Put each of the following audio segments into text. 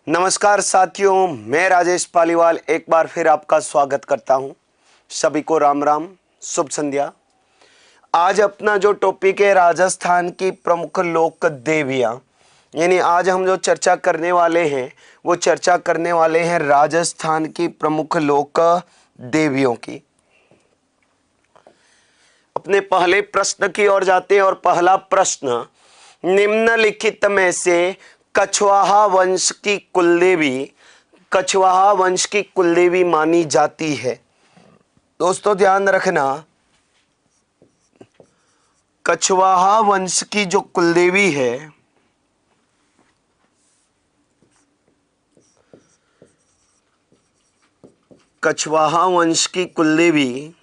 नमस्कार साथियों, मैं राजेश पालीवाल एक बार फिर आपका स्वागत करता हूं। सभी को राम राम, शुभ संध्या। आज अपना जो टॉपिक है राजस्थान की प्रमुख लोक देवियां, यानी आज हम जो चर्चा करने वाले हैं वो चर्चा करने वाले हैं राजस्थान की प्रमुख लोक देवियों की। अपने पहले प्रश्न की ओर जाते हैं और पहला प्रश्न, निम्नलिखित में से कछवाहा वंश की कुलदेवी कछवाहा वंश की कुलदेवी मानी जाती है। दोस्तों ध्यान रखना, कछवाहा वंश की जो कुलदेवी है कछवाहा वंश की कुलदेवी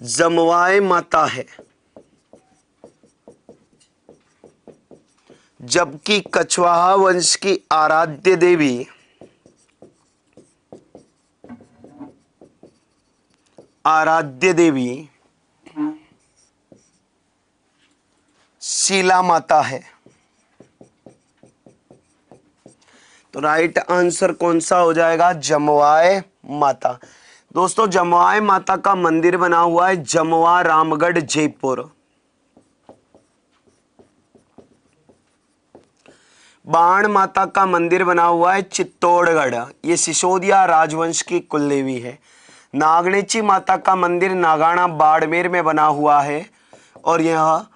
जमवाय माता है, जबकि कछवाहा वंश की आराध्य देवी शीला माता है। तो राइट आंसर कौन सा हो जाएगा? जमवाय माता। दोस्तों जमवाय माता का मंदिर बना हुआ है जमवा रामगढ़ जयपुर। बाण माता का मंदिर बना हुआ है चित्तौड़गढ़, ये सिसोदिया राजवंश की कुलदेवी है। नागणेची माता का मंदिर नागाना बाड़मेर में बना हुआ है और यह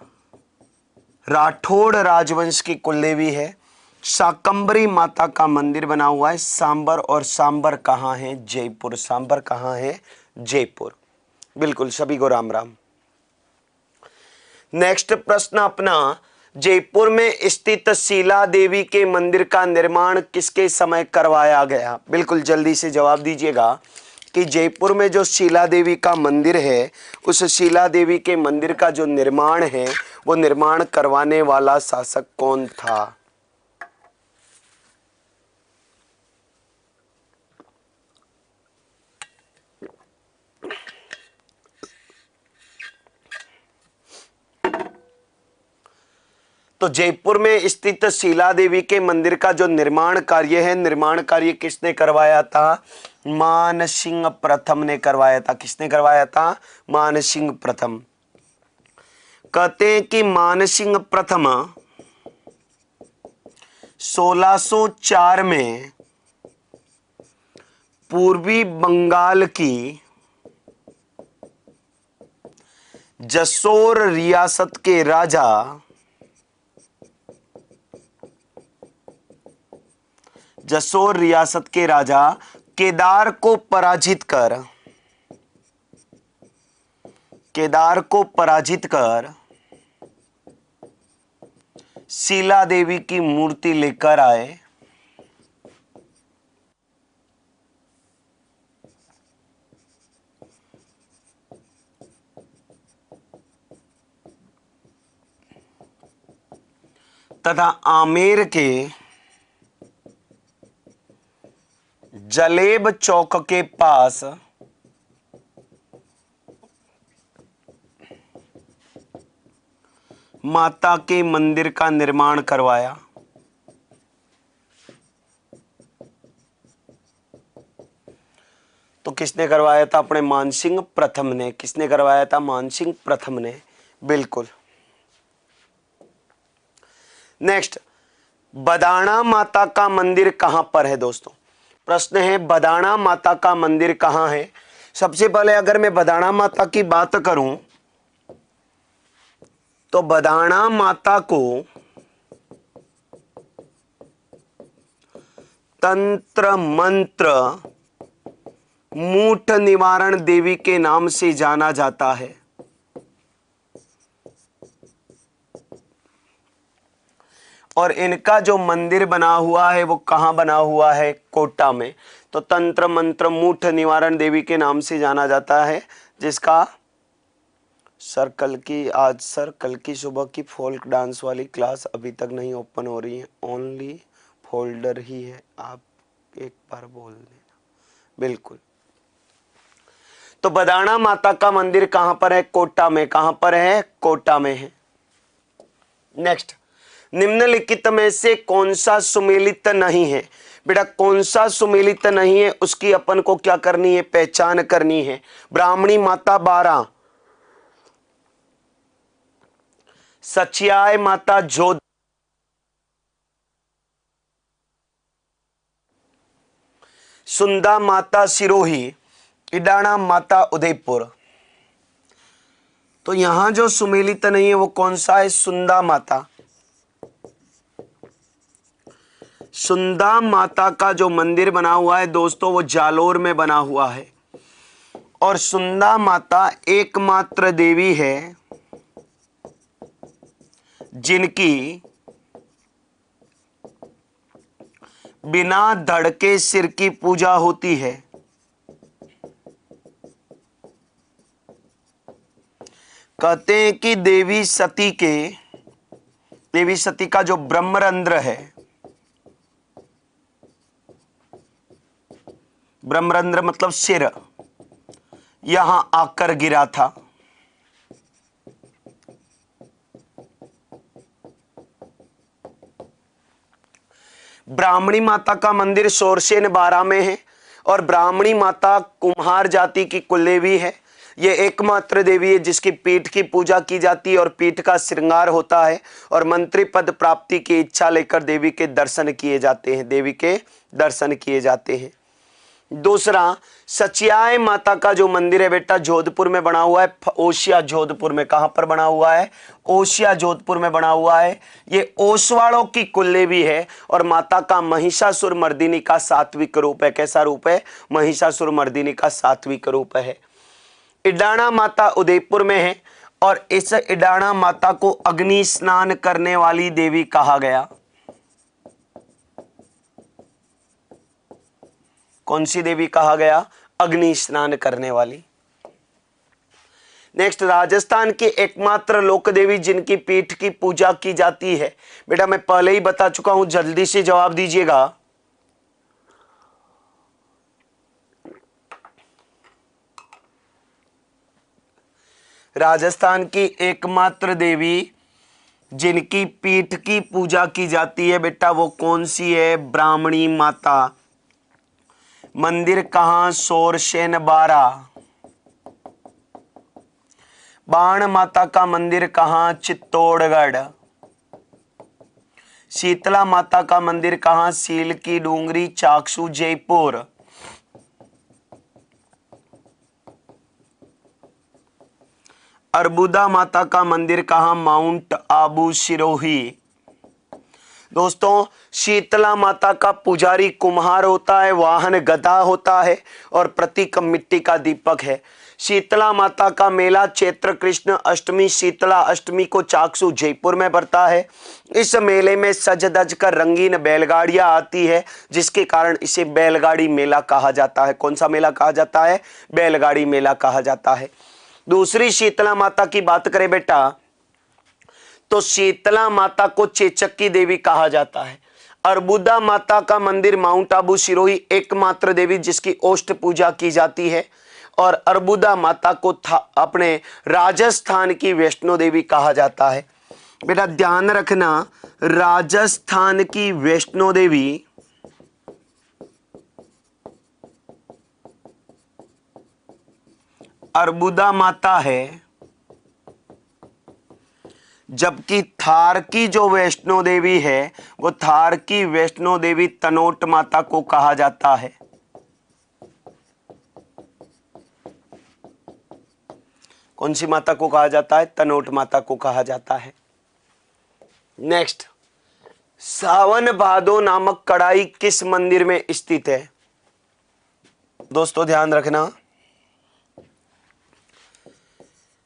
राठौड़ राजवंश की कुलदेवी है। शाकंभरी माता का मंदिर बना हुआ है सांबर, और सांबर कहाँ है? जयपुर। सांबर कहाँ है? जयपुर। बिल्कुल, सभी को राम राम। नेक्स्ट प्रश्न अपना, जयपुर में स्थित शीला देवी के मंदिर का निर्माण किसके समय करवाया गया? बिल्कुल जल्दी से जवाब दीजिएगा कि जयपुर में जो शीला देवी का मंदिर है उस शीला देवी के मंदिर का जो निर्माण है वो निर्माण करवाने वाला शासक कौन था? तो जयपुर में स्थित शीला देवी के मंदिर का जो निर्माण कार्य है, निर्माण कार्य किसने करवाया था? मानसिंह प्रथम ने करवाया था। किसने करवाया था? मानसिंह प्रथम। कहते हैं कि मानसिंह प्रथम 1604 में पूर्वी बंगाल की जसोर रियासत के राजा केदार को पराजित कर शीला देवी की मूर्ति लेकर आए। तथा आमेर के जलेब चौक के पास माता के मंदिर का निर्माण करवाया। तो किसने करवाया था? अपने मानसिंह प्रथम ने। किसने करवाया था? मानसिंह प्रथम ने। बिल्कुल। नेक्स्ट, बदाना माता का मंदिर कहां पर है? दोस्तों प्रश्न है बदाना माता का मंदिर कहां है। सबसे पहले अगर मैं बदाना माता की बात करूं तो बदाना माता को तंत्र मंत्र मूठ निवारण देवी के नाम से जाना जाता है। और इनका जो मंदिर बना हुआ है वो कहां बना हुआ है? कोटा में। तो तंत्र मंत्र मूठ निवारण देवी के नाम से जाना जाता है, जिसका सर कल की सुबह की फोल्क डांस वाली क्लास अभी तक नहीं ओपन हो रही है, ओनली फोल्डर ही है, आप एक बार बोल देना। बिल्कुल। तो बदाना माता का मंदिर कहां पर है? कोटा में। कहां पर है? कोटा में है। नेक्स्ट, निम्नलिखित में से कौन सा सुमेलित नहीं है? बेटा कौन सा सुमेलित नहीं है उसकी अपन को क्या करनी है, पहचान करनी है। ब्राह्मणी माता 12, सचियाय माता जोध, सुंदा माता सिरोही, इडाणा माता उदयपुर। तो यहां जो सुमेलित नहीं है वो कौन सा है? सुंदा माता। सुंदा माता का जो मंदिर बना हुआ है दोस्तों वो जालोर में बना हुआ है। और सुंदा माता एकमात्र देवी है जिनकी बिना धड़ के सिर की पूजा होती है। कहते हैं कि देवी सती का जो ब्रह्मरंध्र है, ब्रह्मरंध्र मतलब सिर, यहां आकर गिरा था। ब्राह्मणी माता का मंदिर सोरसेन 12 में है और ब्राह्मणी माता कुम्हार जाति की कुलदेवी है। ये एकमात्र देवी है जिसकी पीठ की पूजा की जाती है और पीठ का श्रृंगार होता है और मंत्री पद प्राप्ति की इच्छा लेकर देवी के दर्शन किए जाते हैं। दूसरा, सचियाय माता का जो मंदिर है बेटा जोधपुर में बना हुआ है, ओसिया जोधपुर में। कहां पर बना हुआ है? ओसिया जोधपुर में बना हुआ है। ये ओसवाड़ों की कुलदेवी है और माता का महिषासुर मर्दिनी का सात्विक रूप है। कैसा रूप है? महिषासुर मर्दिनी का सात्विक रूप है। इडाणा माता उदयपुर में है और इस इडाणा माता को अग्नि स्नान करने वाली देवी कहा गया। कौन सी देवी कहा गया? अग्नि स्नान करने वाली। नेक्स्ट, राजस्थान की एकमात्र लोक देवी जिनकी पीठ की पूजा की जाती है। बेटा मैं पहले ही बता चुका हूं, जल्दी से जवाब दीजिएगा। राजस्थान की एकमात्र देवी जिनकी पीठ की पूजा की जाती है बेटा वो कौन सी है? ब्राह्मणी माता। मंदिर कहां? सोरसेन 12। बाण माता का मंदिर कहां? चित्तौड़गढ़। शीतला माता का मंदिर कहां? सील की डूंगरी, चाकसू, जयपुर। अर्बुदा माता का मंदिर कहां? माउंट आबू, सिरोही। दोस्तों शीतला माता का पुजारी कुम्हार होता है, वाहन गदा होता है और प्रतीक मिट्टी का दीपक है। शीतला माता का मेला चैत्र कृष्ण अष्टमी शीतला अष्टमी को चाकसू जयपुर में बढ़ता है। इस मेले में सज धज कर रंगीन बैलगाड़ियां आती है जिसके कारण इसे बैलगाड़ी मेला कहा जाता है। कौन सा मेला कहा जाता है? बैलगाड़ी मेला कहा जाता है। दूसरी शीतला माता की बात करें बेटा तो शीतला माता को चेचक की देवी कहा जाता है। अर्बुदा माता का मंदिर माउंट आबू सिरोही एकमात्र देवी जिसकी ओष्ठ पूजा की जाती है और अर्बुदा माता को अपने राजस्थान की वैष्णो देवी कहा जाता है। बेटा ध्यान रखना, राजस्थान की वैष्णो देवी अर्बुदा माता है, जबकि थार की जो वैष्णो देवी है वो थार की वैष्णो देवी तनोट माता को कहा जाता है। कौन सी माता को कहा जाता है? तनोट माता को कहा जाता है। नेक्स्ट, सावन भादो नामक कड़ाई किस मंदिर में स्थित है? दोस्तों ध्यान रखना,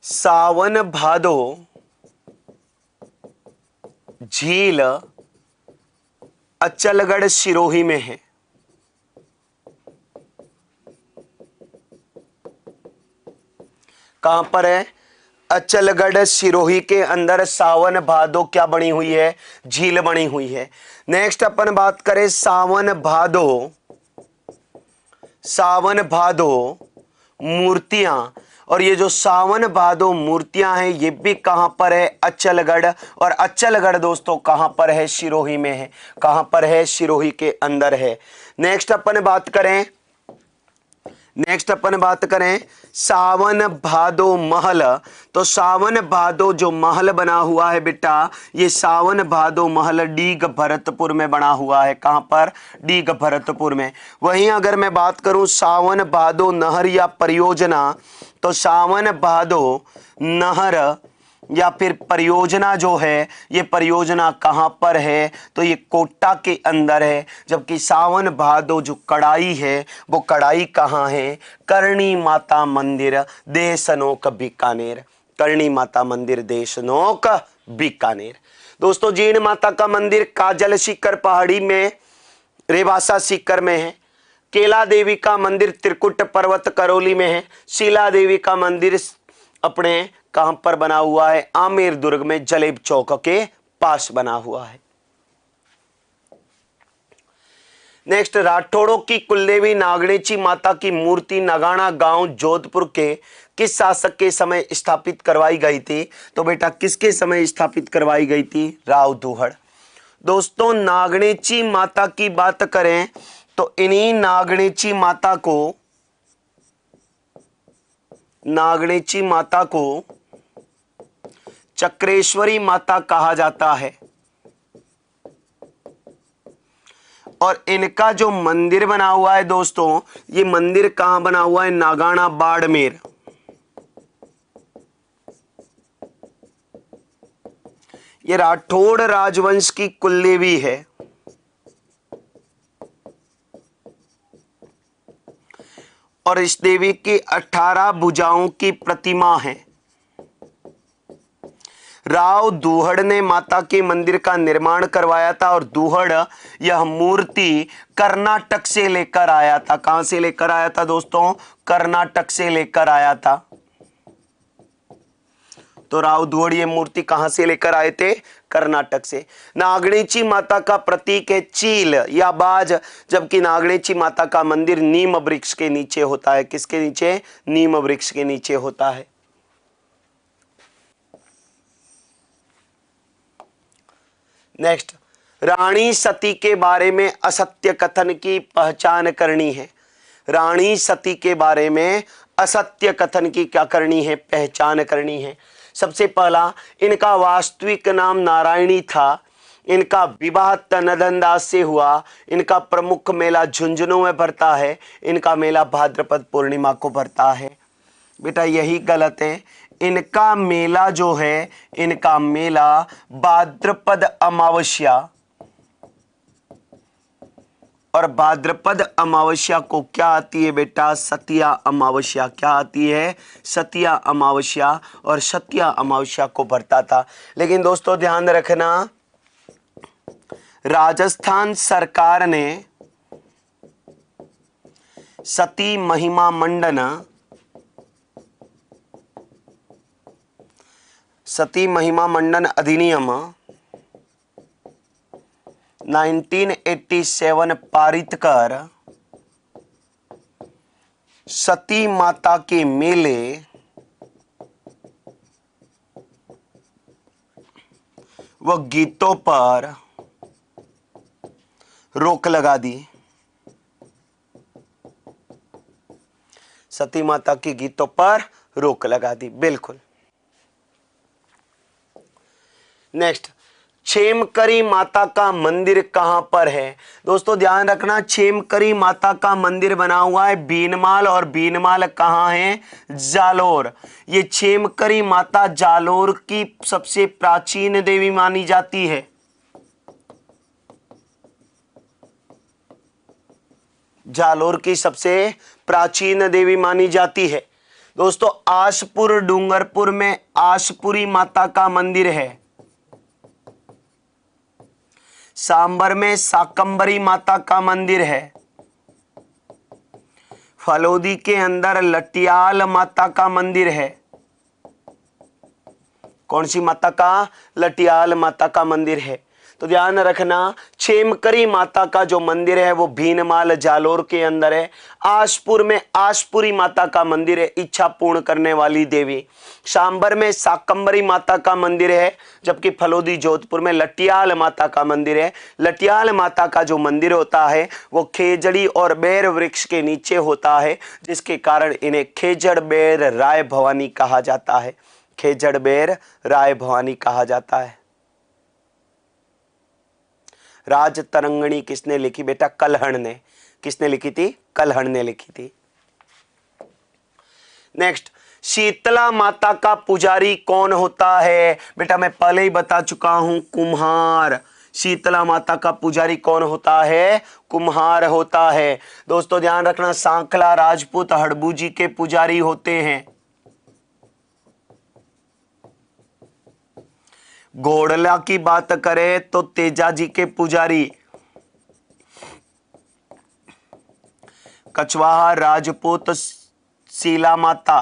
सावन भादो झील अचलगढ़ सिरोही में है। कहां पर है? अचलगढ़ सिरोही के अंदर सावन भादो क्या बनी हुई है? झील बनी हुई है। नेक्स्ट अपन बात करें सावन भादो मूर्तियां और ये जो सावन भादो मूर्तियां हैं ये भी कहां पर है, अचलगढ़। और अचलगढ़ दोस्तों कहां पर है, सिरोही में है। कहां पर है, सिरोही के अंदर है। नेक्स्ट अपन बात करें सावन भादो महल। तो सावन भादो जो महल बना हुआ है बेटा, ये सावन भादो महल डीग भरतपुर में बना हुआ है। कहां पर, डीग भरतपुर में। वहीं अगर मैं बात करूं सावन भादो नहर या परियोजना, तो सावन भादो नहर या फिर परियोजना जो है, ये परियोजना कहां पर है, तो ये कोटा के अंदर है। जबकि सावन भादो जो कड़ाई है, वो कड़ाई कहां है, करणी माता मंदिर देशनोक बीकानेर। करणी माता मंदिर देशनोक बीकानेर। दोस्तों जीण माता का मंदिर काजल सीकर पहाड़ी में, रेवासा सीकर में है। केला देवी का मंदिर त्रिकुट पर्वत करौली में है। शीला देवी का मंदिर अपने कहां पर बना हुआ है, आमेर दुर्ग में जलेब चौक के पास बना हुआ है। नेक्स्ट, राठौड़ों की कुलदेवी नागणेची माता की मूर्ति नगाना गांव जोधपुर के किस शासक के समय स्थापित करवाई गई थी? तो बेटा किसके समय स्थापित करवाई गई थी? राव दुहड़। दोस्तों नागणेची माता की बात करें तो इन्हीं नागणेची माता को चक्रेश्वरी माता कहा जाता है। और इनका जो मंदिर बना हुआ है दोस्तों, ये मंदिर कहां बना हुआ है, नागाना बाड़मेर। ये राठौड़ राजवंश की कुलदेवी है। और इस देवी की 18 भुजाओं की प्रतिमा है। राव दुहड़ ने माता के मंदिर का निर्माण करवाया था। और दुहड़ यह मूर्ति कर्नाटक से लेकर आया था। कहां से लेकर आया था दोस्तों? कर्नाटक से लेकर आया था। तो राव दुहड़ ये मूर्ति कहां से लेकर आए थे? कर्नाटक से। नागणेची माता का प्रतीक है चील या बाज, जबकि नागणेची माता का मंदिर नीम वृक्ष के नीचे होता है। किसके नीचे? नीम वृक्ष के नीचे होता है। नेक्स्ट, रानी सती के बारे में असत्य कथन की पहचान करनी है। रानी सती के बारे में असत्य कथन की क्या करनी है? पहचान करनी है। सबसे पहला, इनका वास्तविक नाम नारायणी था। इनका विवाह तनदन दास से हुआ। इनका प्रमुख मेला झुंझुनू में भरता है। इनका मेला भाद्रपद पूर्णिमा को भरता है। बेटा यही गलत है। इनका मेला जो है, इनका मेला भाद्रपद अमावस्या, और भाद्रपद अमावस्या को क्या आती है बेटा? सतिया अमावस्या। क्या आती है? सतिया अमावस्या। और सतिया अमावस्या को भरता था। लेकिन दोस्तों ध्यान रखना, राजस्थान सरकार ने सती महिमा मंडन अधिनियम 1987 पारित कर सती माता के मेले व गीतों पर रोक लगा दी। सती माता के गीतों पर रोक लगा दी, बिल्कुल। नेक्स्ट, क्षेमकरी माता का मंदिर कहां पर है? दोस्तों ध्यान रखना, क्षेमकरी माता का मंदिर बना हुआ है बीनमाल। और बीनमाल कहां है? जालोर। ये क्षेमकरी माता जालोर की सबसे प्राचीन देवी मानी जाती है। जालोर की सबसे प्राचीन देवी मानी जाती है। दोस्तों आशपुर डूंगरपुर में आशपुरी माता का मंदिर है। सांबर में शाकंभरी माता का मंदिर है। फलोदी के अंदर लटियाल माता का मंदिर है। कौन सी माता का? लटियाल माता का मंदिर है। तो ध्यान रखना, क्षेमकरी माता का जो मंदिर है वो भीनमाल जालोर के अंदर है। आशपुर में आशपुरी माता का मंदिर है, इच्छा पूर्ण करने वाली देवी। सांबर में शाकंभरी माता का मंदिर है, जबकि फलोदी जोधपुर में लटियाल माता का मंदिर है। लटियाल माता का जो मंदिर होता है वो खेजड़ी और बेर वृक्ष के नीचे होता है, जिसके कारण इन्हें खेजड़ बेर राय भवानी कहा जाता है। खेजड़ बेर राय भवानी कहा जाता है। राज तरंगणी किसने लिखी बेटा? कल्हण ने। किसने लिखी थी? कल्हण ने लिखी थी। नेक्स्ट, शीतला माता का पुजारी कौन होता है? बेटा मैं पहले ही बता चुका हूं, कुम्हार। शीतला माता का पुजारी कौन होता है? कुम्हार होता है। दोस्तों ध्यान रखना, सांखला राजपूत हड़बू जी के पुजारी होते हैं। घोड़ला की बात करें तो तेजा जी के पुजारी। कछवाहा राजपूत शीला माता,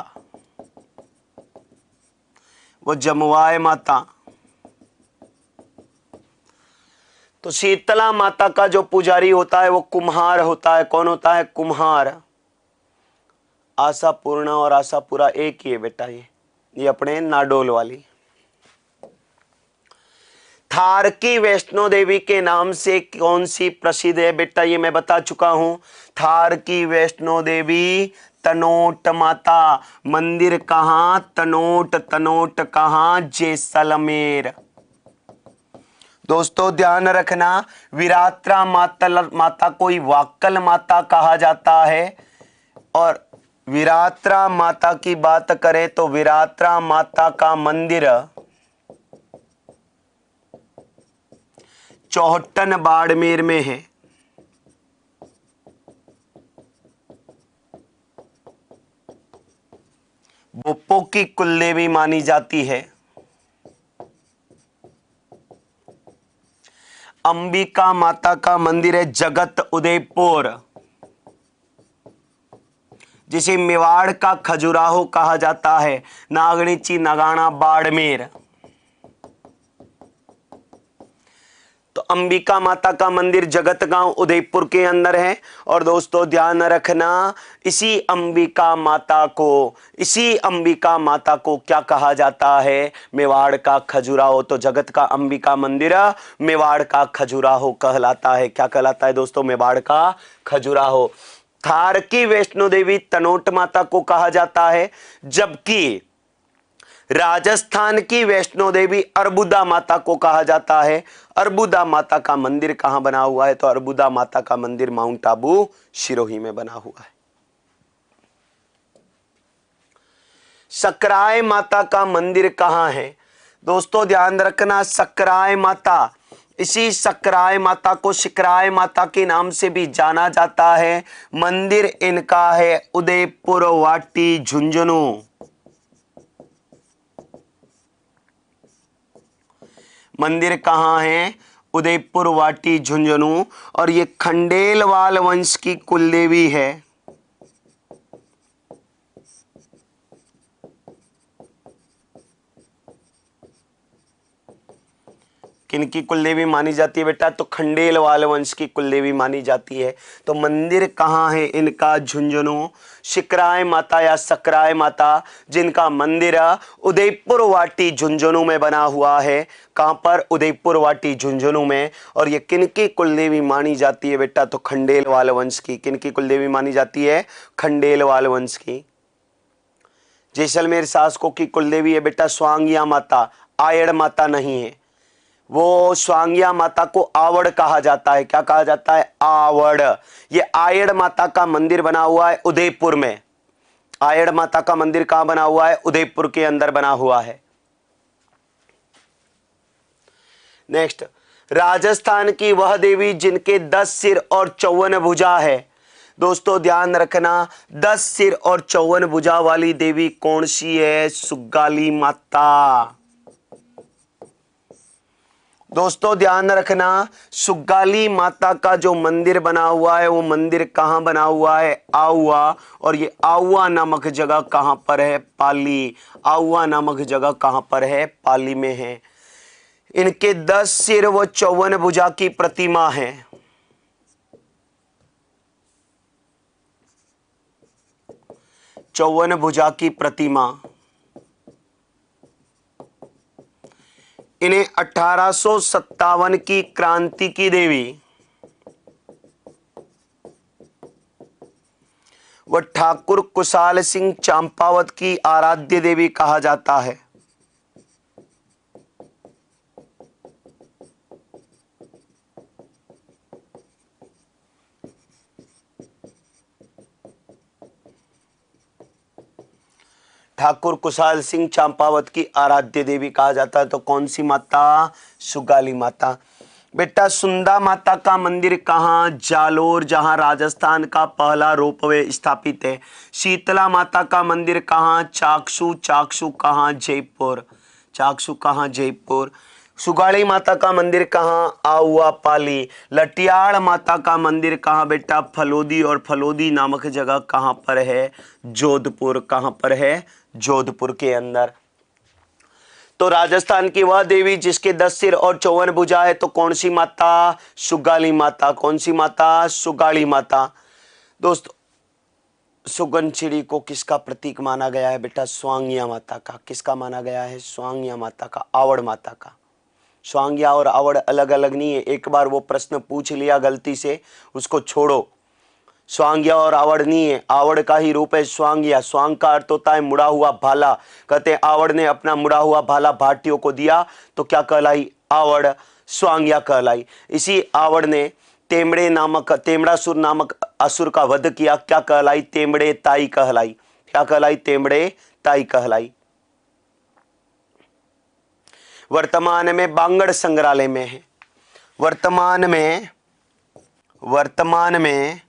वो जमुआय माता। तो शीतला माता का जो पुजारी होता है वो कुम्हार होता है। कौन होता है? कुम्हार। आशापूर्णा और आशापुरा एक ही है बेटा। ये अपने नाडोल वाली। थार की वैष्णो देवी के नाम से कौन सी प्रसिद्ध है? बेटा ये मैं बता चुका हूं, थार की वैष्णो देवी तनोट माता। मंदिर कहां? तनोट। तनोट कहां? जैसलमेर। दोस्तों ध्यान रखना, विरात्रा माता को वाक्कल माता कहा जाता है। और विरात्रा माता की बात करें तो विरात्रा माता का मंदिर चौहट्टन बाड़मेर में है। बोप्पो की कुलदेवी मानी जाती है। अंबिका माता का मंदिर है जगत उदयपुर, जिसे मेवाड़ का खजुराहो कहा जाता है। नागणीची नगाना बाड़मेर। तो अंबिका माता का मंदिर जगत गांव उदयपुर के अंदर है। और दोस्तों ध्यान रखना, इसी अंबिका माता को क्या कहा जाता है? मेवाड़ का खजुराहो। तो जगत का अंबिका मंदिर मेवाड़ का खजुराहो कहलाता है। क्या कहलाता है दोस्तों? मेवाड़ का खजुराहो। थार की वैष्णो देवी तनोट माता को कहा जाता है, जबकि राजस्थान की वैष्णो देवी अर्बुदा माता को कहा जाता है। अर्बुदा माता का मंदिर कहां बना हुआ है? तो अर्बुदा माता का मंदिर माउंट आबू सिरोही में बना हुआ है। सकराय माता का मंदिर कहां है? दोस्तों ध्यान रखना, सकराय माता, इसी सकराय माता को सिकराय माता के नाम से भी जाना जाता है। मंदिर इनका है उदयपुर वाटी झुंझुनू। मंदिर कहां है? उदयपुर वाटी झुंझुनू। और ये खंडेलवाल वंश की कुलदेवी है। किनकी कुलदेवी मानी जाती है बेटा? तो खंडेलवाल वंश की कुलदेवी मानी जाती है। तो मंदिर कहां है इनका? झुंझुनू। शिकराय माता या सकराय माता, जिनका मंदिर उदयपुर वाटी झुंझुनू में बना हुआ है। कहां पर? उदयपुर वाटी झुंझुनू में। और ये किनकी कुलदेवी मानी जाती है बेटा? तो खंडेलवाल वंश की। किनकी कुलदेवी मानी जाती है? खंडेलवाल वंश की। जैसलमेर शासकों की कुलदेवी है बेटा स्वांगिया माता, आयड़ माता नहीं है। वो स्वांगिया माता को आवड़ कहा जाता है। क्या कहा जाता है? आवड़। ये आयड़ माता का मंदिर बना हुआ है उदयपुर में। आयड़ माता का मंदिर कहां बना हुआ है? उदयपुर के अंदर बना हुआ है। नेक्स्ट, राजस्थान की वह देवी जिनके 10 सिर और 54 भुजा है। दोस्तों ध्यान रखना, 10 सिर और 54 भुजा वाली देवी कौन सी है? सुग्गाली माता। दोस्तों ध्यान रखना, सुग्गाली माता का जो मंदिर बना हुआ है वो मंदिर कहां बना हुआ है? आउआ। और ये आउआ नामक जगह कहां पर है? पाली। आउआ नामक जगह कहां पर है? पाली में है। इनके 10 सिर व 54 भुजा की प्रतिमा है। चौवन भुजा की प्रतिमा। इन्हें 1857 की क्रांति की देवी व ठाकुर कुशाल सिंह चंपावत की आराध्य देवी कहा जाता है। ठाकुर कुशाल सिंह चंपावत की आराध्य देवी कहा जाता है। तो कौन सी माता? सुगाली माता। बेटा सुंदा माता का मंदिर कहाँ? जालोर, जहां राजस्थान का पहला रोपवे स्थापित है। शीतला माता का मंदिर कहाँ? चाकसू। चाकसू कहाँ? जयपुर। चाकसू कहाँ? जयपुर। सुगाड़ी माता का मंदिर कहाँ? आउआ पाली। लटियाड़ माता का मंदिर कहाँ बेटा? फलोदी। और फलोदी नामक जगह कहाँ पर है? जोधपुर। कहाँ पर है? जोधपुर के अंदर। तो राजस्थान की वह देवी जिसके 10 सिर और 54 भुजा है, तो कौन सी माता? सुगाली माता। कौन सी माता? सुगाली माता। दोस्तों सुगन चिड़ी को किसका प्रतीक माना गया है बेटा? स्वांगिया माता का। किसका माना गया है? स्वांगिया माता का, आवड़ माता का। स्वांगिया और आवड़ अलग अलग नहीं है। एक बार वो प्रश्न पूछ लिया गलती से, उसको छोड़ो। स्वांग्या और आवड़ नहीं है, आवड़ का ही रूप है स्वांग्या। स्वांग का अर्थ होता है मुड़ा हुआ भाला। कहते हैं आवड़ ने अपना मुड़ा हुआ भाला भाटियों को दिया तो क्या कहलाई? आवड़। स्वांग्या कहलाई। इसी आवड़ ने तेमड़ासुर नामक असुर का वध किया। क्या कहलाई? तेमड़े ताई कहलाई। क्या कहलाई? तेमड़े ताई कहलाई। वर्तमान में बांगड़ संग्रहालय में है। वर्तमान में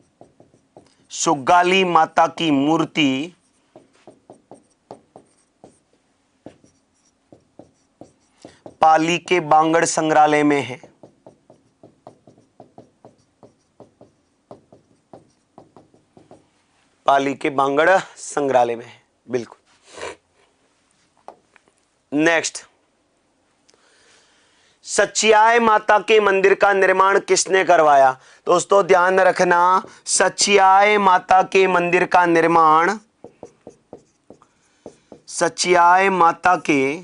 सुगाली माता की मूर्ति पाली के बांगड़ संग्रहालय में है। पाली के बांगड़ संग्रहालय में है, बिल्कुल। नेक्स्ट, सचियाय माता के मंदिर का निर्माण किसने करवाया? दोस्तों ध्यान रखना, सचियाय माता के मंदिर का निर्माण, सचियाय माता के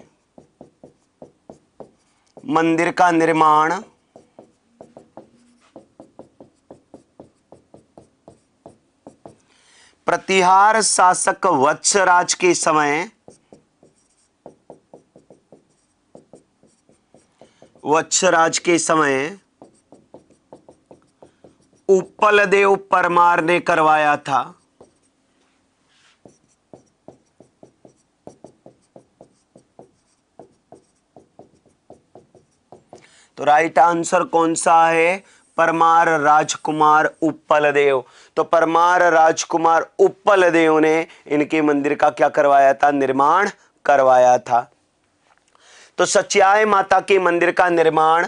मंदिर का निर्माण प्रतिहार शासक वत्सराज के समय, वत्सराज के समय उपलदेव परमार ने करवाया था। तो राइट आंसर कौन सा है? परमार राजकुमार उपलदेव। तो परमार राजकुमार उपलदेव ने इनके मंदिर का क्या करवाया था? निर्माण करवाया था। तो सचियाय माता के मंदिर का निर्माण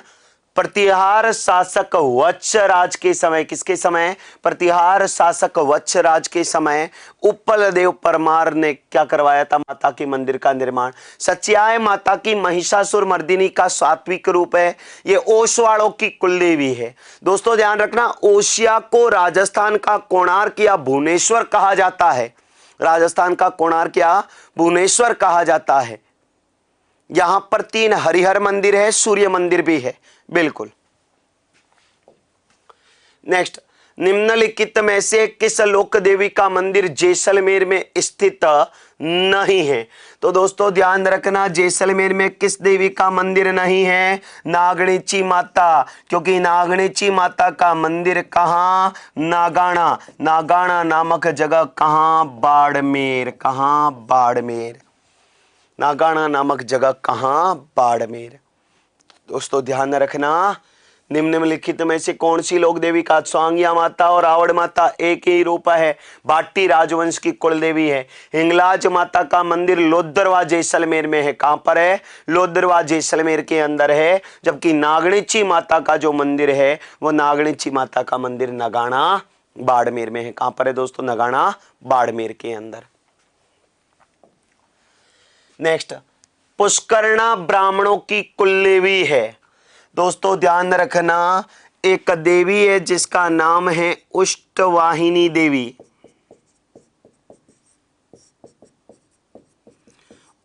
प्रतिहार शासक वत्सराज के समय, किसके समय? प्रतिहार शासक वत्सराज के समय उपलदेव परमार ने क्या करवाया था? माता के मंदिर का निर्माण। सचियाय माता की महिषासुर मर्दिनी का सात्विक रूप है। ये ओसवाड़ों की कुलदेवी है। दोस्तों ध्यान रखना, ओसिया को राजस्थान का कोणार्क या भुवनेश्वर कहा जाता है। राजस्थान का कोणार्क या भुवनेश्वर कहा जाता है। यहां पर 3 हरिहर मंदिर है, सूर्य मंदिर भी है, बिल्कुल। नेक्स्ट, निम्नलिखित में से किस लोक देवी का मंदिर जैसलमेर में स्थित नहीं है? तो दोस्तों ध्यान रखना, जैसलमेर में किस देवी का मंदिर नहीं है? नागणेची माता। क्योंकि नागणेची माता का मंदिर कहां? नागाना। नागाना नामक जगह कहां? बाड़मेर। कहां? बाड़मेर। नागाना नामक जगह कहां? बाड़मेर। दोस्तों ध्यान रखना, निम्नलिखित में से कौन सी लोक देवी का? स्वांगिया माता और आवड़ माता एक ही रूप है, भाटी राजवंश की कुल देवी है। हिंगलाज माता का मंदिर लोदरवा जैसलमेर में है। कहां पर है? लोदरवा जैसलमेर के अंदर है। जबकि नागणेची माता का जो मंदिर है वो नागणेची माता का मंदिर नगाना बाड़मेर में है। कहां पर है दोस्तों? नगाना बाड़मेर के अंदर। नेक्स्ट, पुष्करणा ब्राह्मणों की कुलदेवी है। दोस्तों ध्यान रखना, एक देवी है जिसका नाम है उष्टवाहिनी देवी,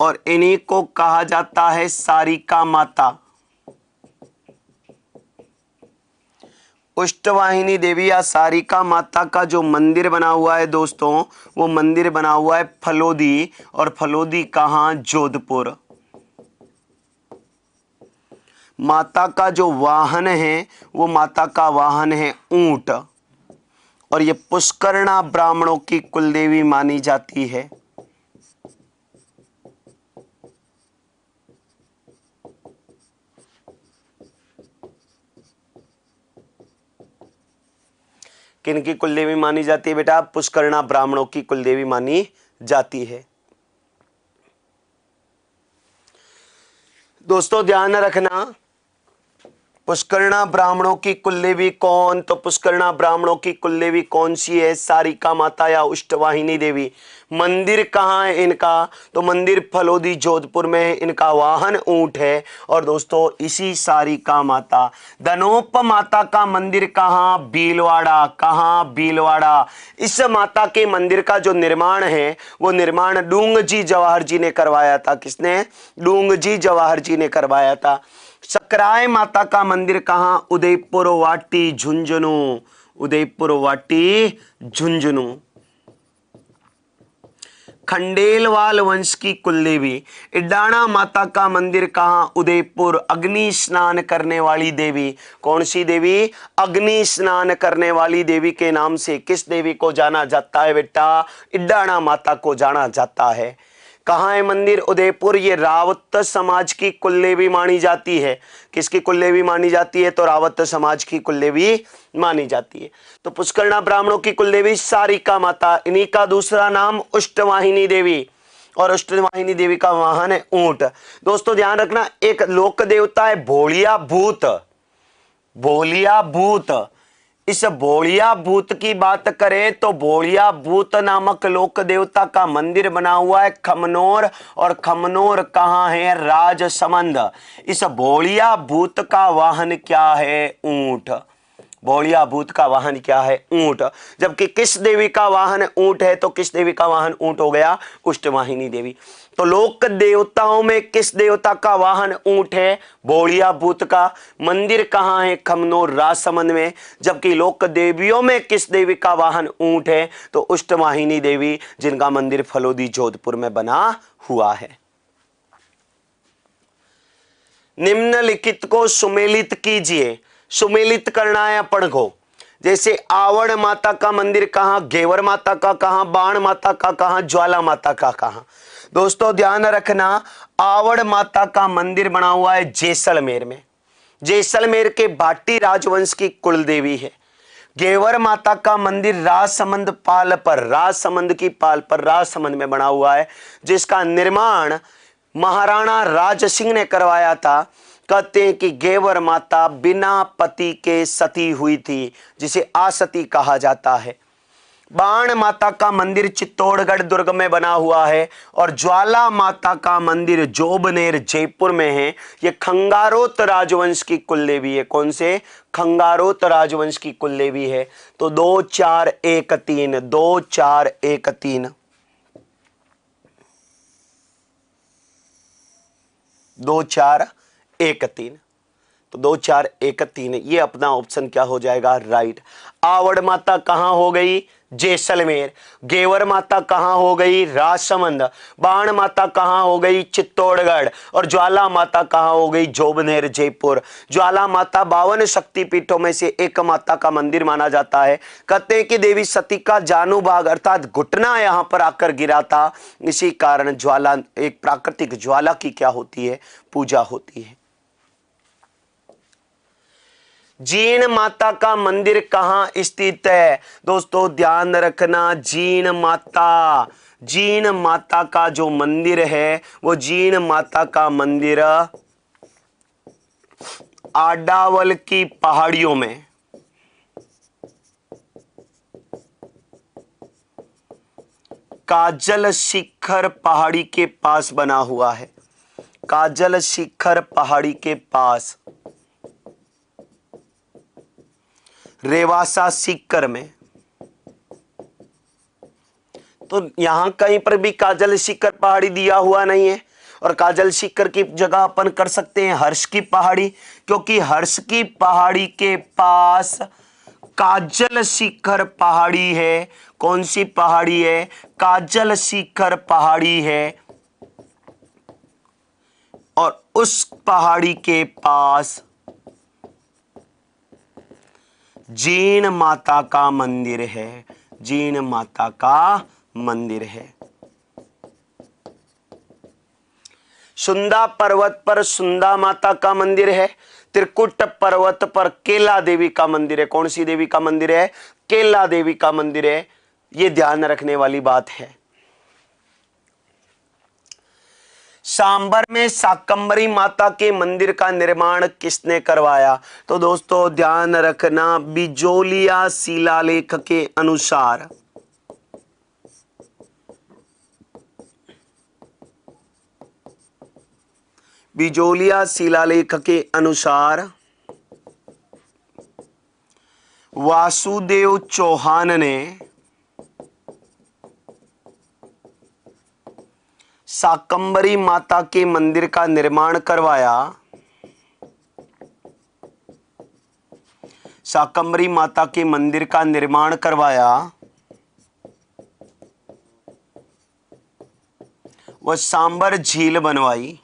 और इन्हीं को कहा जाता है सारिका माता। उष्टवाहिनी देवी या सारिका माता का जो मंदिर बना हुआ है दोस्तों, वो मंदिर बना हुआ है फलोदी, और फलोदी कहाँ? जोधपुर। माता का जो वाहन है वो माता का वाहन है ऊंट, और ये पुष्करणा ब्राह्मणों की कुलदेवी मानी जाती है। किनकी कुलदेवी मानी जाती है बेटा? पुष्करणा ब्राह्मणों की कुलदेवी मानी जाती है। दोस्तों ध्यान रखना, पुष्करणा ब्राह्मणों की कुलदेवी कौन? तो पुष्करणा ब्राह्मणों की कुलदेवी कौन सी है? सारिका माता या उष्टवाहिनी देवी। मंदिर कहाँ है इनका? तो मंदिर फलोदी जोधपुर में है। इनका वाहन ऊंट है। और दोस्तों इसी सारिका माता, दनोप माता का मंदिर कहाँ? भीलवाड़ा। कहाँ? भीलवाड़ा। इस माता के मंदिर का जो निर्माण है वो निर्माण डूंगजी जवाहर जी ने करवाया था। किसने? डूंगजी जवाहर जी ने करवाया था। सकराय माता का मंदिर कहाँ? उदयपुर वाटी झुंझुनू। उदयपुर वाटी झुंझुनू। खंडेलवाल वंश की कुलदेवी इडाणा माता का मंदिर कहाँ? उदयपुर। अग्नि स्नान करने वाली देवी। कौन सी देवी? अग्नि स्नान करने वाली देवी के नाम से किस देवी को जाना जाता है बेटा? इडाणा माता को जाना जाता है। कहाँ है मंदिर? उदयपुर। ये रावत समाज की कुलदेवी मानी जाती है। किसकी कुलदेवी मानी जाती है? तो रावत समाज की कुलदेवी मानी जाती है। तो पुष्करणा ब्राह्मणों की कुलदेवी सारिका माता, इन्हीं का दूसरा नाम उष्टवाहिनी देवी, और उष्टवाहिनी देवी का वाहन है ऊंट। दोस्तों ध्यान रखना, एक लोक देवता है भोलिया भूत। भोलिया भूत, इस भोलिया भूत की बात करें तो भोलिया भूत नामक लोक देवता का मंदिर बना हुआ है खमनोर, और खमनोर कहाँ है? राजसमंद। इस भोलिया भूत का वाहन क्या है? ऊंट। भोलिया भूत का वाहन क्या है? ऊंट। जबकि किस देवी का वाहन ऊंट है? तो किस देवी का वाहन ऊंट हो गया? उष्टवाहिनी देवी। तो लोक देवताओं में किस देवता का वाहन ऊंट है? भोलिया भूत का। मंदिर कहाँ है? खमनोर राजसमंद में। जबकि लोक देवियों में किस देवी का वाहन ऊंट है? तो उष्टवाहिनी देवी, जिनका मंदिर फलोदी जोधपुर में बना हुआ है। निम्नलिखित को सुमेलित कीजिए। सुमेलित करना है अपन को। जैसे आवड़ माता का मंदिर कहाँ? घेवर माता का कहाँ? बाण माता का कहाँ? ज्वाला माता का कहाँ? दोस्तों ध्यान रखना, आवड़ माता का मंदिर बना हुआ है जैसलमेर में। जैसलमेर के भाटी राजवंश की कुलदेवी है। घेवर माता का मंदिर राजसमंद पाल पर, राजसमंद की पाल पर, राजसमंद में बना हुआ है, जिसका निर्माण महाराणा राज सिंह ने करवाया था। कहते हैं कि घेवर माता बिना पति के सती हुई थी, जिसे आसती कहा जाता है। बाण माता का मंदिर चित्तौड़गढ़ दुर्ग में बना हुआ है, और ज्वाला माता का मंदिर जोबनेर जयपुर में है। ये खंगारोत राजवंश की कुलदेवी है। कौन से? खंगारोत राजवंश की कुलदेवी है। तो 2 4 1 3, 2 4 1 3, 2 4 1 3, तो 2 4 1 3, ये अपना ऑप्शन क्या हो जाएगा? राइट। आवड़ माता कहां हो गई? जैसलमेर। घेवर माता कहां हो गई? राजसमंद। बाण माता कहां हो गई? चित्तौड़गढ़। और ज्वाला माता कहां हो गई? जोबनेर जयपुर। ज्वाला माता 52 शक्तिपीठों में से एक माता का मंदिर माना जाता है। कहते हैं कि देवी सती का जानू भाग अर्थात घुटना यहां पर आकर गिरा था, इसी कारण ज्वाला, एक प्राकृतिक ज्वाला की क्या होती है? पूजा होती है। जीण माता का मंदिर कहां स्थित है? दोस्तों ध्यान रखना, जीण माता, जीण माता का जो मंदिर है वो जीण माता का मंदिर आडावल की पहाड़ियों में, काजल शिखर पहाड़ी के पास बना हुआ है। काजल शिखर पहाड़ी के पास, रेवासा सीकर में। तो यहां कहीं पर भी काजल शिखर पहाड़ी दिया हुआ नहीं है, और काजल शिखर की जगह अपन कर सकते हैं हर्ष की पहाड़ी, क्योंकि हर्ष की पहाड़ी के पास काजल शिखर पहाड़ी है। कौन सी पहाड़ी है? काजल शिखर पहाड़ी है। और उस पहाड़ी के पास जीण माता का मंदिर है। जीण माता का मंदिर है। सुंदा पर्वत पर सुंदा माता का मंदिर है। त्रिकुट पर्वत पर केला देवी का मंदिर है। कौन सी देवी का मंदिर है? केला देवी का मंदिर है। यह ध्यान रखने वाली बात है। सांबर में शाकंभरी माता के मंदिर का निर्माण किसने करवाया? तो दोस्तों ध्यान रखना, बिजोलिया शिलालेख के अनुसार बिजोलिया शिलालेख के अनुसार वासुदेव चौहान ने शाकंभरी माता के मंदिर का निर्माण करवाया। शाकंभरी माता के मंदिर का निर्माण करवाया। वह सांबर झील बनवाई।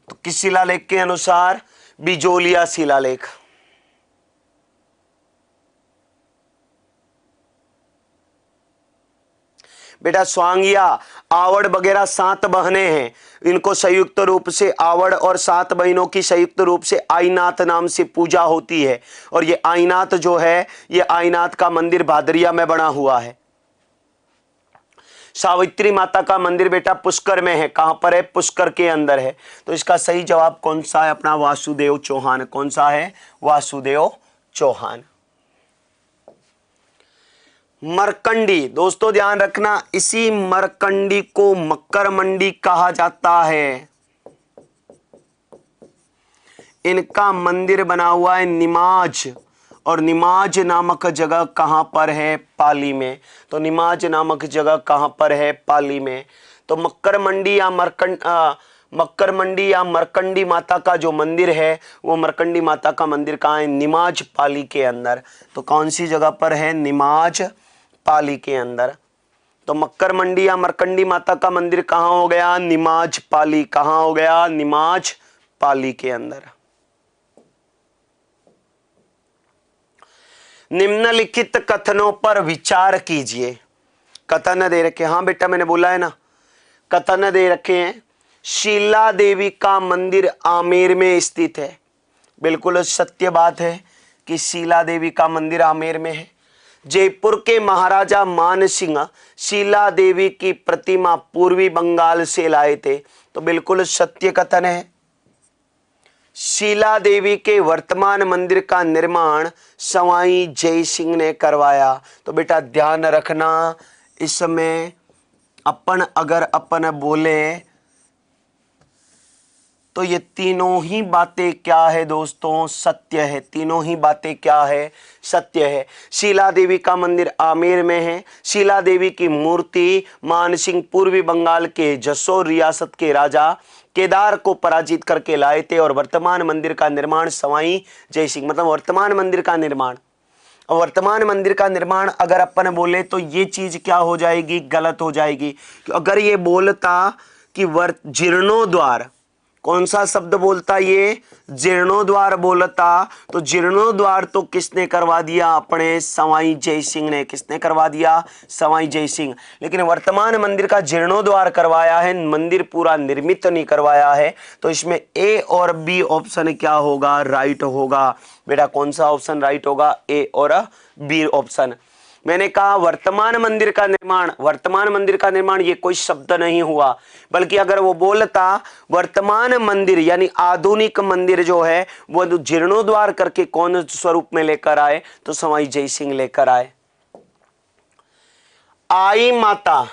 तो किस शिलालेख के अनुसार? बिजोलिया शिलालेख। बेटा स्वांगिया, आवड़ वगैरह 7 बहनें हैं। इनको संयुक्त रूप से आवड़ और 7 बहनों की संयुक्त रूप से आईनाथ नाम से पूजा होती है। और ये आईनाथ जो है, ये आईनाथ का मंदिर भादरिया में बना हुआ है। सावित्री माता का मंदिर बेटा पुष्कर में है। कहां पर है? पुष्कर के अंदर है। तो इसका सही जवाब कौन सा है? अपना वासुदेव चौहान। कौन सा है? वासुदेव चौहान। मरकंडी, दोस्तों ध्यान रखना, इसी मरकंडी को मक्कर मंडी कहा जाता है। इनका मंदिर बना हुआ है निमाज, और निमाज नामक जगह कहां पर है? पाली में। तो निमाज नामक जगह कहां पर है? पाली में। तो मक्कर मंडी या मरकंडी माता का जो मंदिर है, वो मरकंडी माता का मंदिर कहां है? निमाज पाली के अंदर। तो कौन सी जगह पर है? निमाज पाली के अंदर। तो मक्कर मंडी या मरकंडी माता का मंदिर कहां हो गया? निमाज पाली। कहां हो गया? निमाज पाली के अंदर। निम्नलिखित कथनों पर विचार कीजिए। कथन दे रखे, हाँ बेटा मैंने बोला है ना, कथन दे रखे हैं। शीला देवी का मंदिर आमेर में स्थित है। बिल्कुल सत्य बात है कि शीला देवी का मंदिर आमेर में है। जयपुर के महाराजा मान सिंह शीला देवी की प्रतिमा पूर्वी बंगाल से लाए थे। तो बिल्कुल सत्य कथन है। शीला देवी के वर्तमान मंदिर का निर्माण सवाई जय सिंह ने करवाया। तो बेटा ध्यान रखना, इसमें अगर अपन बोले तो ये तीनों ही बातें क्या है दोस्तों? सत्य है। तीनों ही बातें क्या है? सत्य है। शीला देवी का मंदिर आमेर में है। शीला देवी की मूर्ति मानसिंह पूर्वी बंगाल के जसोर रियासत के राजा केदार को पराजित करके लाए थे। और वर्तमान मंदिर का निर्माण सवाई जय सिंह, मतलब वर्तमान मंदिर का निर्माण, और वर्तमान मंदिर का निर्माण अगर अपन बोले तो ये चीज क्या हो जाएगी? गलत हो जाएगी। अगर ये बोलता कि जीर्णोद्वार, कौन सा शब्द बोलता? ये जीर्णोद्वार बोलता। तो जीर्णोद्वार तो किसने करवा दिया? अपने सवाई जय सिंह ने। किसने करवा दिया? सवाई जय सिंह। लेकिन वर्तमान मंदिर का जीर्णोद्वार करवाया है, मंदिर पूरा निर्मित नहीं करवाया है। तो इसमें ए और बी ऑप्शन क्या होगा? राइट होगा। बेटा कौन सा ऑप्शन राइट होगा? ए और बी ऑप्शन। मैंने कहा वर्तमान मंदिर का निर्माण ये कोई शब्द नहीं हुआ, बल्कि अगर वो बोलता वर्तमान मंदिर यानी आधुनिक मंदिर जो है वो जीर्णोद्वार करके कौन स्वरूप में लेकर आए? तो सवाई जय सिंह लेकर आए। आई माता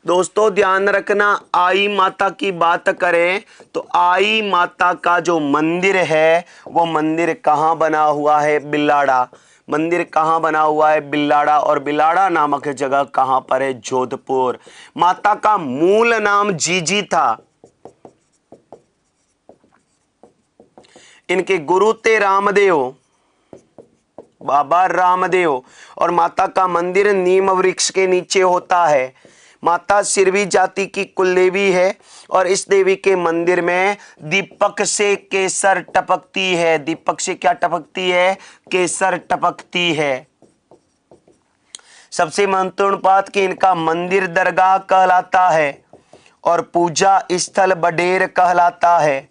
दोस्तों ध्यान रखना, आई माता की बात करें तो आई माता का जो मंदिर है वो मंदिर कहाँ बना हुआ है? बिल्लाड़ा। मंदिर कहाँ बना हुआ है? बिल्लाड़ा। और बिल्लाड़ा नामक जगह कहाँ पर है? जोधपुर। माता का मूल नाम जीजी था। इनके गुरु थे रामदेव, बाबा रामदेव। और माता का मंदिर नीम वृक्ष के नीचे होता है। माता सिरवी जाति की कुलदेवी है और इस देवी के मंदिर में दीपक से केसर टपकती है। दीपक से क्या टपकती है? केसर टपकती है। सबसे महत्वपूर्ण बात कि इनका मंदिर दरगाह कहलाता है और पूजा स्थल बडेर कहलाता है।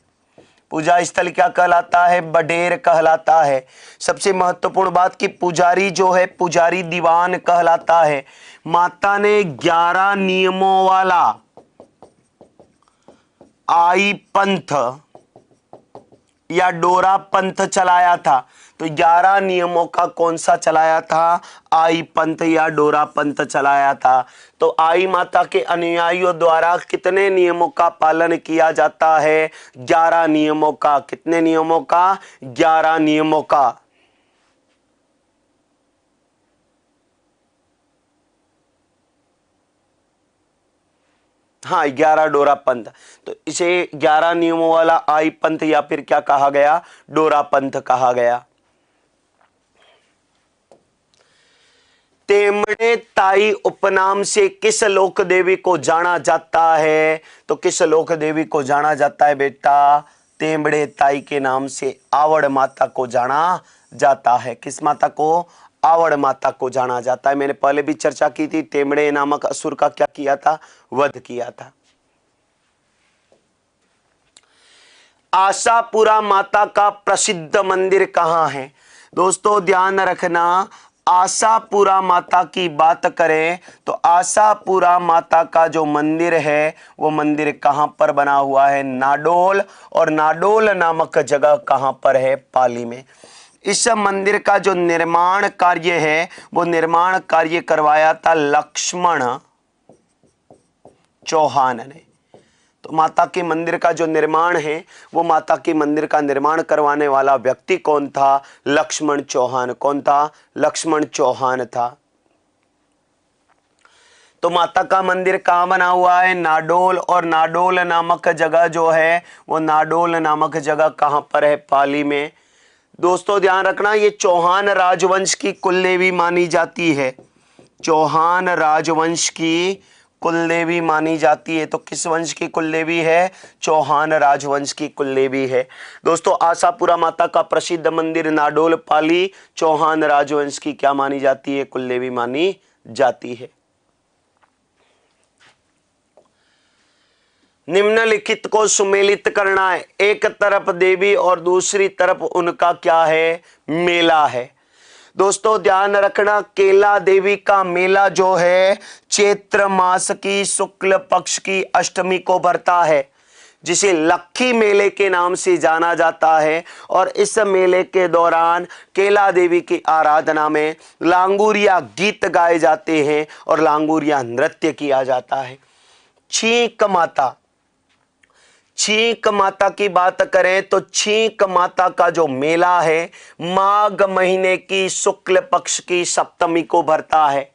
पूजा स्थल क्या कहलाता है? बडेर कहलाता है। सबसे महत्वपूर्ण बात कि पुजारी जो है पुजारी दीवान कहलाता है। माता ने 11 नियमों वाला आई पंथ या डोरा पंथ चलाया था। तो 11 नियमों का कौन सा चलाया था? आई पंथ या डोरा पंथ चलाया था। तो आई माता के अनुयायियों द्वारा कितने नियमों का पालन किया जाता है? 11 नियमों का। कितने नियमों का? 11 नियमों का। हाँ, 11 डोरा पंथ। तो इसे 11 नियमों वाला आई पंथ या फिर क्या कहा गया? डोरा पंथ कहा गया। तेमड़े ताई उपनाम से किस लोक देवी को जाना जाता है? तो किस लोक देवी को जाना जाता है बेटा? तेमड़े ताई के नाम से आवड़ माता को जाना जाता है। किस माता को? आवड़ माता को जाना जाता है। मैंने पहले भी चर्चा की थी, तेमड़े नामक असुर का क्या किया था? वध किया था। आशापुरा माता का प्रसिद्ध मंदिर कहाँ है? दोस्तों ध्यान रखना, आशापुरा माता की बात करें तो आशापुरा माता का जो मंदिर है वो मंदिर कहाँ पर बना हुआ है? नाडोल। और नाडोल नामक जगह कहाँ पर है? पाली में। इस मंदिर का जो निर्माण कार्य है वो निर्माण कार्य करवाया था लक्ष्मण चौहान ने। तो माता के मंदिर का जो निर्माण है वो माता के मंदिर का निर्माण करवाने वाला व्यक्ति कौन था? लक्ष्मण चौहान। कौन था? लक्ष्मण चौहान था। तो माता का मंदिर कहाँ बना हुआ है? नाडोल। और नाडोल नामक जगह जो है वो नाडोल नामक जगह कहाँ पर है? पाली में। दोस्तों ध्यान रखना, ये चौहान राजवंश की कुलदेवी मानी जाती है। चौहान राजवंश की कुलदेवी मानी जाती है। तो किस वंश की कुलदेवी है? चौहान राजवंश की कुलदेवी है। दोस्तों आशापुरा माता का प्रसिद्ध मंदिर नाडोल पाली चौहान राजवंश की क्या मानी जाती है? कुलदेवी मानी जाती है। निम्नलिखित को सुमेलित करना है। एक तरफ देवी और दूसरी तरफ उनका क्या है? मेला है। दोस्तों ध्यान रखना, केला देवी का मेला जो है चैत्र मास की शुक्ल पक्ष की अष्टमी को भरता है, जिसे लक्खी मेले के नाम से जाना जाता है। और इस मेले के दौरान केला देवी की आराधना में लांगुरिया गीत गाए जाते हैं और लांगुरिया नृत्य किया जाता है। छींक माता, छींक माता की बात करें तो छींक माता का जो मेला है माघ महीने की शुक्ल पक्ष की सप्तमी को भरता है।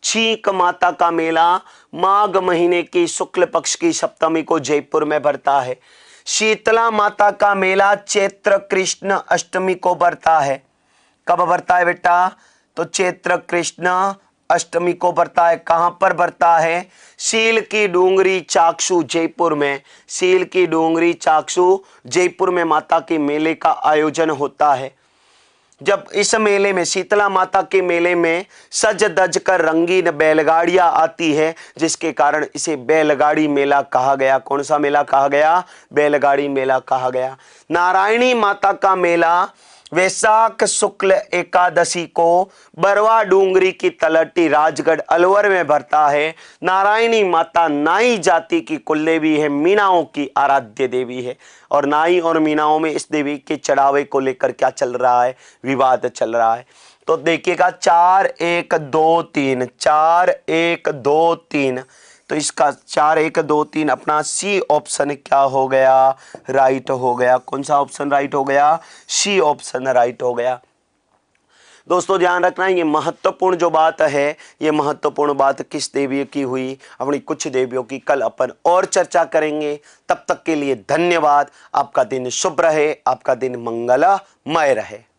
छींक माता का मेला माघ महीने की शुक्ल पक्ष की सप्तमी को जयपुर में भरता है। शीतला माता का मेला चैत्र कृष्ण अष्टमी को भरता है। कब भरता है बेटा? तो चैत्र कृष्ण अष्टमी को भरता है। कहां पर भरता है? सील की डूंगरी चाक्षु जयपुर में। सील की डूंगरी चाक्षु जयपुर में माता के मेले का आयोजन होता है। जब इस मेले में शीतला माता के मेले में सज धज कर रंगीन बैलगाड़ियां आती है, जिसके कारण इसे बैलगाड़ी मेला कहा गया। कौन सा मेला कहा गया? बैलगाड़ी मेला कहा गया। नारायणी माता का मेला वैशाख शुक्ल एकादशी को बरवा डूंगरी की तलहटी राजगढ़ अलवर में भरता है। नारायणी माता नाई जाति की कुलदेवी है, मीणाओं की आराध्य देवी है। और नाई और मीणाओं में इस देवी के चढ़ावे को लेकर क्या चल रहा है? विवाद चल रहा है। तो देखिएगा 4 1 2 3, 4 1 2 3 तो इसका 4 1 2 3 अपना सी ऑप्शन क्या हो गया, राइट हो गया। कौन सा ऑप्शन राइट हो गया, सी ऑप्शन राइट हो गया। दोस्तों ध्यान रखना, ये महत्वपूर्ण जो बात है, ये महत्वपूर्ण बात किस देवी की हुई, अपनी कुछ देवियों की कल अपन और चर्चा करेंगे। तब तक के लिए धन्यवाद। आपका दिन शुभ रहे, आपका दिन मंगलमय रहे।